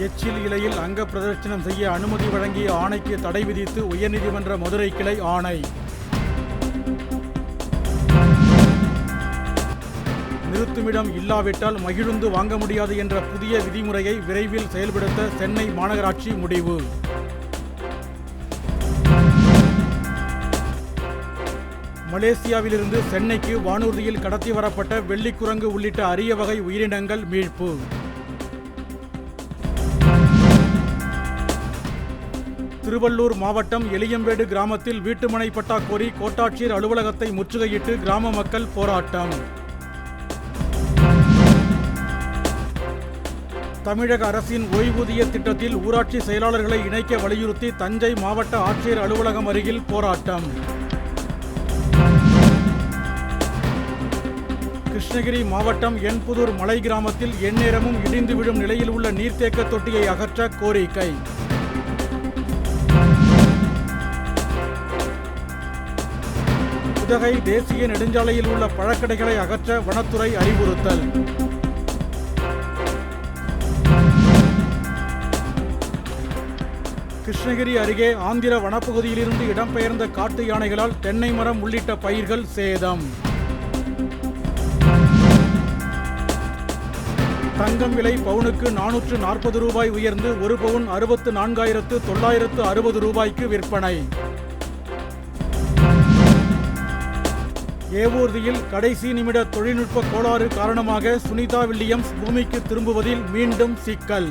எச்சில் இலையில் அங்க பிரதர்சனம் செய்ய அனுமதி வழங்கிய ஆணைக்கு தடை விதித்து உயர்நீதிமன்ற மதுரை கிளை ஆணை. நிறுத்துமிடம் இல்லாவிட்டால் மகிழுந்து வாங்க முடியாது என்ற புதிய விதிமுறையை விரைவில் செயல்படுத்த சென்னை மாநகராட்சி முடிவு. மலேசியாவிலிருந்து சென்னைக்கு வானூர்தியில் கடத்தி வரப்பட்ட வெள்ளிக்குரங்கு உள்ளிட்ட அரிய வகை உயிரினங்கள் மீட்பு. திருவள்ளூர் மாவட்டம் எலியம்பேடு கிராமத்தில் வீட்டுமனை பட்டா கோரி கோட்டாட்சியர் அலுவலகத்தை முற்றுகையிட்டு கிராம மக்கள் போராட்டம். தமிழக அரசின் ஓய்வூதிய திட்டத்தில் ஊராட்சி செயலாளர்களை இணைக்க வலியுறுத்தி தஞ்சை மாவட்ட ஆட்சியர் அலுவலகம் அருகில் போராட்டம். கிருஷ்ணகிரி மாவட்டம் என்புதூர் மலை கிராமத்தில் எந்நேரமும் இடிந்து விழும் நிலையில் உள்ள நீர்த்தேக்க தொட்டியை அகற்ற கோரிக்கை. உதகை தேசிய நெடுஞ்சாலையில் உள்ள பழக்கடைகளை அகற்ற வனத்துறை அறிவுறுத்தல். கிருஷ்ணகிரி அருகே ஆந்திர வனப்பகுதியிலிருந்து இடம்பெயர்ந்த காட்டு யானைகளால் தென்னை மரம் உள்ளிட்ட பயிர்கள் சேதம். தங்கம் விலை பவுனுக்கு 440 ரூபாய் உயர்ந்து ஒரு பவுன் 64,960 ரூபாய்க்கு விற்பனை. ஏவூர்தியில் கடைசி நிமிட தொழில்நுட்ப கோளாறு காரணமாக சுனிதா வில்லியம்ஸ் பூமிக்கு திரும்புவதில் மீண்டும் சிக்கல்.